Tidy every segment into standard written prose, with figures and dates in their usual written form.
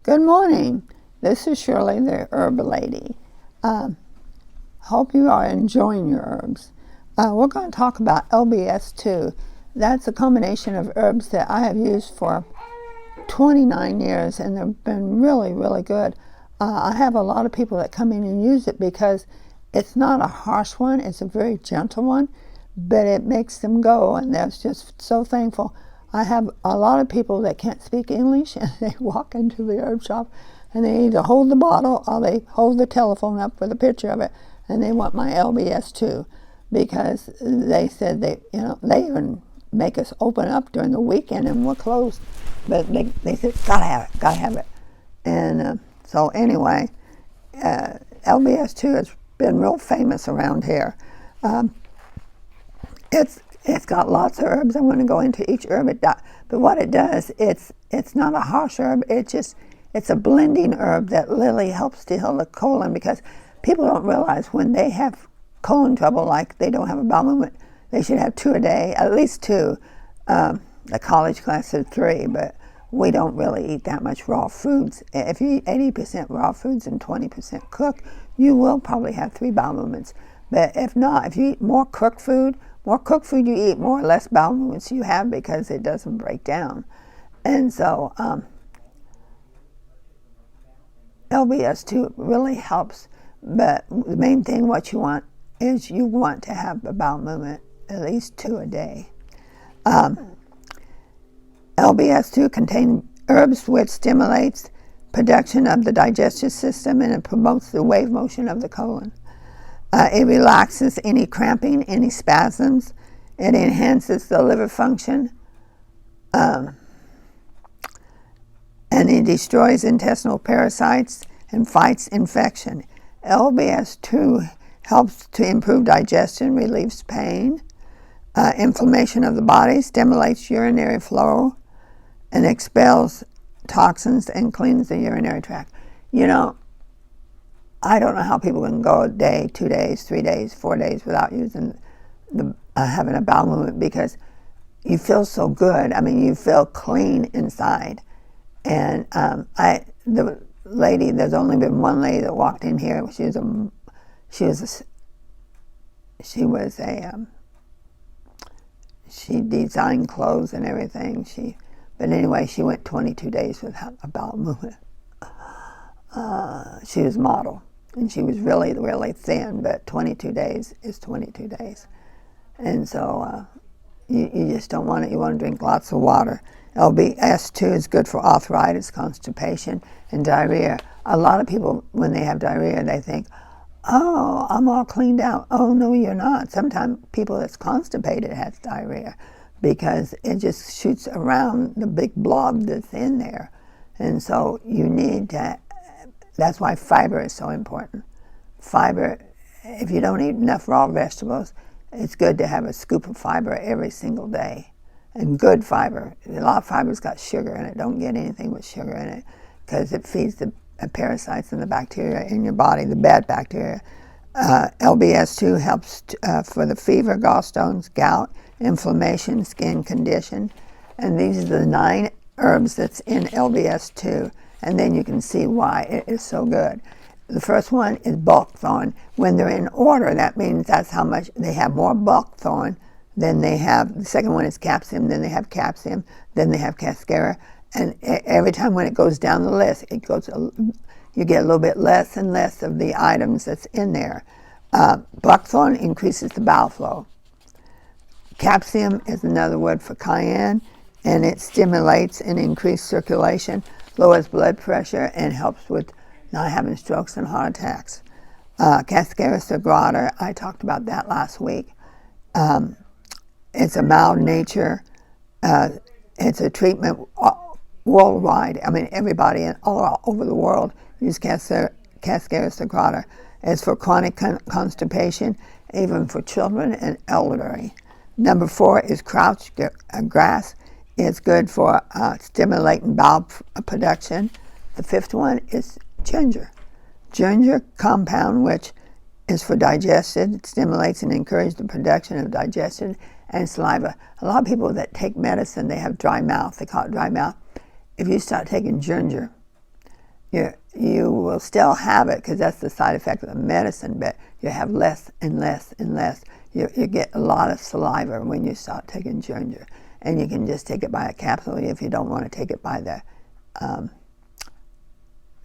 Good morning. This is Shirley, the Herb Lady. Hope you are enjoying your herbs. We're going to talk about LBS2. That's a combination of herbs that I have used for 29 years, and they've been really, really good. I have a lot of people that come in and use it because it's not a harsh one. It's a very gentle one, but it makes them go, and they're just so thankful. I have a lot of people that can't speak English, and they walk into the herb shop, and they either hold the bottle or they hold the telephone up with a picture of it, and they want my LBS2 because they said they even make us open up during the weekend and we're closed, but they said gotta have it, and so anyway, LBS2 has been real famous around here. It's got lots of herbs. I'm going to go into each herb, but what it does, it's not a harsh herb. It's a blending herb that really helps to heal the colon, because people don't realize when they have colon trouble, like they don't have a bowel movement, they should have 2 a day, at least 2. The college class is 3, but we don't really eat that much raw foods. If you eat 80% raw foods and 20% cooked, you will probably have 3 bowel movements. But if not, if you eat more cooked food you eat, more or less bowel movements you have, because it doesn't break down. And so LBS2 really helps, but the main thing what you want is you want to have a bowel movement, at least 2 a day. LBS2 contains herbs which stimulates production of the digestive system, and it promotes the wave motion of the colon. It relaxes any cramping, any spasms. It enhances the liver function. And it destroys intestinal parasites and fights infection. LBS2 helps to improve digestion, relieves pain, inflammation of the body, stimulates urinary flow, and expels toxins and cleans the urinary tract. I don't know how people can go a day, 2 days, 3 days, 4 days without using having a bowel movement, because you feel so good. I mean, you feel clean inside. And there's only been one lady that walked in here. She designed clothes and everything. But anyway, she went 22 days without a bowel movement. She was a model, and she was really, really thin, but 22 days is 22 days. And so you just don't want it. You want to drink lots of water. LBS2 is good for arthritis, constipation, and diarrhea. A lot of people, when they have diarrhea, they think, oh, I'm all cleaned out. Oh, no, you're not. Sometimes people that's constipated has diarrhea, because it just shoots around the big blob that's in there. And so you need to, that's why fiber is so important. Fiber, if you don't eat enough raw vegetables, it's good to have a scoop of fiber every single day. And good fiber. A lot of fiber's got sugar in it. Don't get anything with sugar in it, because it feeds the parasites and the bacteria in your body, the bad bacteria. LBS2 helps for the fever, gallstones, gout, inflammation, skin condition. And these are the 9 herbs that's in LBS2. And then you can see why it is so good. The first one is buckthorn. When they're in order, that means that's how much they have. More buckthorn than they have. The second one is capsium, then they have capsium, then they have cascara. And every time when it goes down the list, you get a little bit less and less of the items that's in there. Buckthorn increases the bowel flow. Capsium is another word for cayenne, and it stimulates and increases circulation, lowers blood pressure, and helps with not having strokes and heart attacks. Cascara sagrada, I talked about that last week. It's a mild nature. It's a treatment worldwide. I mean, everybody all over the world uses Cascara sagrada. It's for chronic constipation, even for children and elderly. Number 4 is crouch grass. It's good for stimulating bowel production. The 5th one is ginger. Ginger compound, which is for digestion. It stimulates and encourages the production of digestion and saliva. A lot of people that take medicine, they have dry mouth. They call it dry mouth. If you start taking ginger, you will still have it because that's the side effect of the medicine, but you have less and less and less. You get a lot of saliva when you start taking ginger, and you can just take it by a capsule if you don't want to take it by the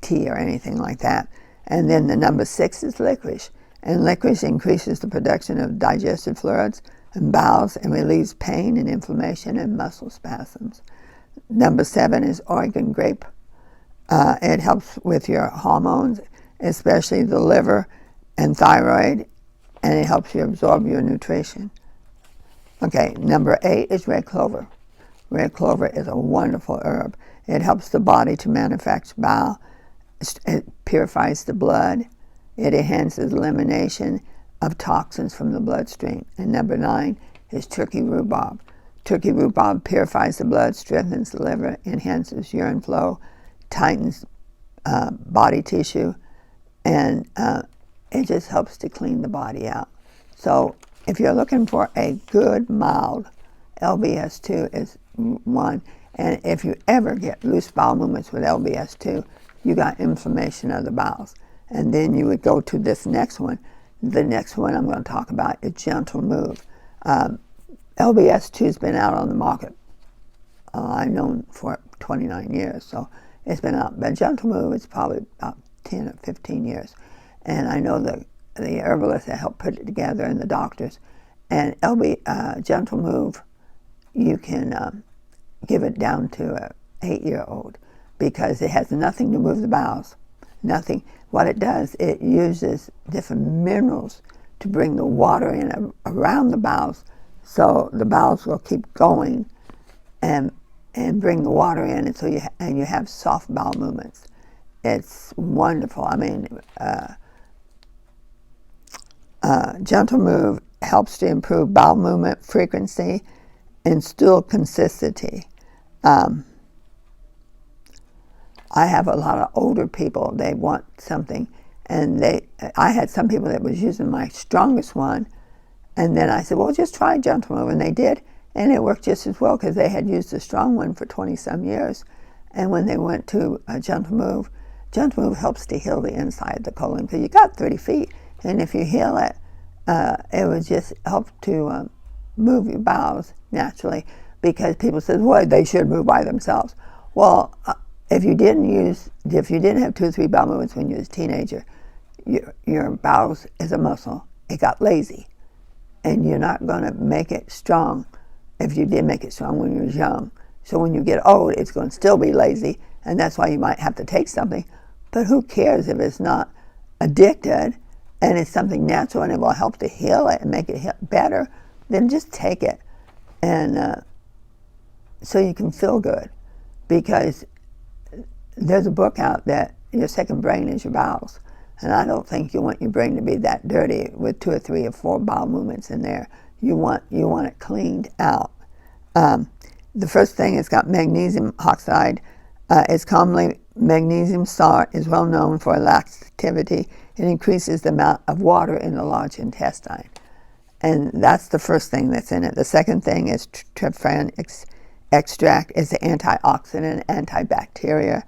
tea or anything like that. And then the number 6 is licorice, and licorice increases the production of digestive fluids and bowels and relieves pain and inflammation and muscle spasms. Number 7 is Oregon grape. It helps with your hormones, especially the liver and thyroid, and it helps you absorb your nutrition. Okay, number 8 is red clover. Red clover is a wonderful herb. It helps the body to manufacture bile. It purifies the blood. It enhances elimination of toxins from the bloodstream. And number 9 is turkey rhubarb. Turkey rhubarb purifies the blood, strengthens the liver, enhances urine flow, tightens body tissue, and it just helps to clean the body out. So if you're looking for a good, mild, LBS2 is one. And if you ever get loose bowel movements with LBS2, you got inflammation of the bowels. And then you would go to this next one. The next one I'm going to talk about is Gentle Move. LBS2 has been out on the market, I've known for 29 years, so it's been out. But Gentle Move is probably about 10 or 15 years. And I know the herbalists that helped put it together and the doctors. And Gentle Move, you can give it down to an 8-year-old because it has nothing to move the bowels. Nothing. What it does, it uses different minerals to bring the water in around the bowels, so the bowels will keep going and bring the water in, and so you have soft bowel movements. It's wonderful. I mean, Gentle Move helps to improve bowel movement frequency and stool consistency. I have a lot of older people. They want something, and I had some people that was using my strongest one, and then I said, well, just try Gentle Move, and they did, and it worked just as well because they had used the strong one for 20-some years. And when they went to Gentle Move helps to heal the inside of the colon because you got 30 feet, and if you heal it, it would just help to move your bowels naturally, because people said, well, they should move by themselves. Well, if you didn't have 2 or 3 bowel movements when you was a teenager, your bowels is a muscle. It got lazy, and you're not going to make it strong if you did make it strong when you was young. So when you get old, it's going to still be lazy, and that's why you might have to take something. But who cares if it's not addicted and it's something natural and it will help to heal it and make it better? Then just take it, and so you can feel good, because there's a book out that your second brain is your bowels, and I don't think you want your brain to be that dirty with 2 or 3 or 4 bowel movements in there. You want it cleaned out. The first thing, it's got magnesium oxide. It's commonly magnesium salt, is well known for laxativity. It increases the amount of water in the large intestine, and that's the first thing that's in it. The second thing is tryptophan extract. Is an antioxidant, antibacterial.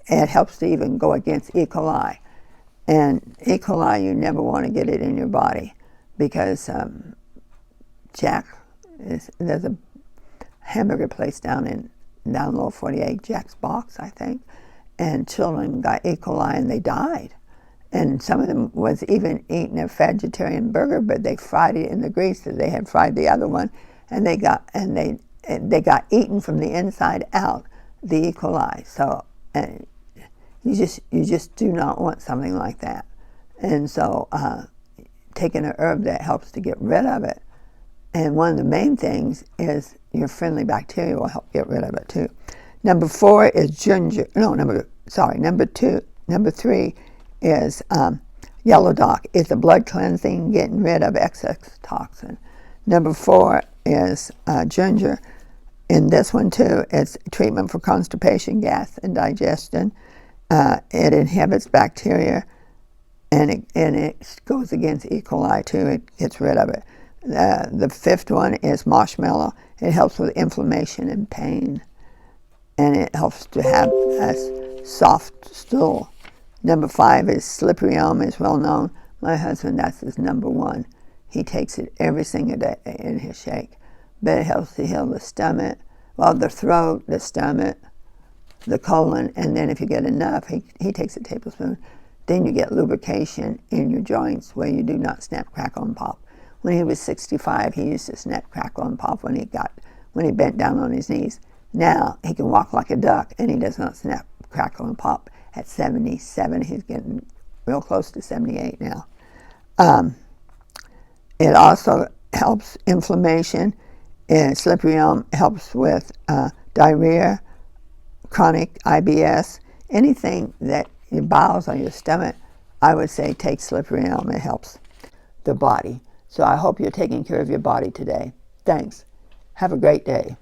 It helps to even go against E. coli. And E. coli, you never want to get it in your body, because there's a hamburger place down Lower 48, Jack's Box, I think, and children got E. coli and they died. And some of them was even eating a vegetarian burger, but they fried it in the grease that they had fried the other one, and they got eaten from the inside out, the E. coli. So you just do not want something like that. And so taking an herb that helps to get rid of it. And one of the main things is your friendly bacteria will help get rid of it too. Number 4 is ginger. Number 3 is yellow dock. It's a blood cleansing, getting rid of excess toxin. Number 4 is ginger. In this one too, it's treatment for constipation, gas, and digestion. It inhibits bacteria, and it goes against E. coli too. It gets rid of it. The 5th one is marshmallow. It helps with inflammation and pain, and it helps to have us soft stool. Number 5 is slippery elm, is well known. My husband, that's his number 1. He takes it every single day in his shake. But it helps to heal the stomach, well, the throat, the stomach, the colon, and then if you get enough, he takes a tablespoon, then you get lubrication in your joints where you do not snap, crackle, and pop. When he was 65, he used to snap, crackle, and pop when he bent down on his knees. Now he can walk like a duck, and he does not snap, crackle, and pop. At 77, he's getting real close to 78 now. It also helps inflammation. Slippery elm helps with diarrhea, chronic IBS, anything that your bowels or your stomach. I would say take slippery elm. It helps the body. So I hope you're taking care of your body today. Thanks. Have a great day.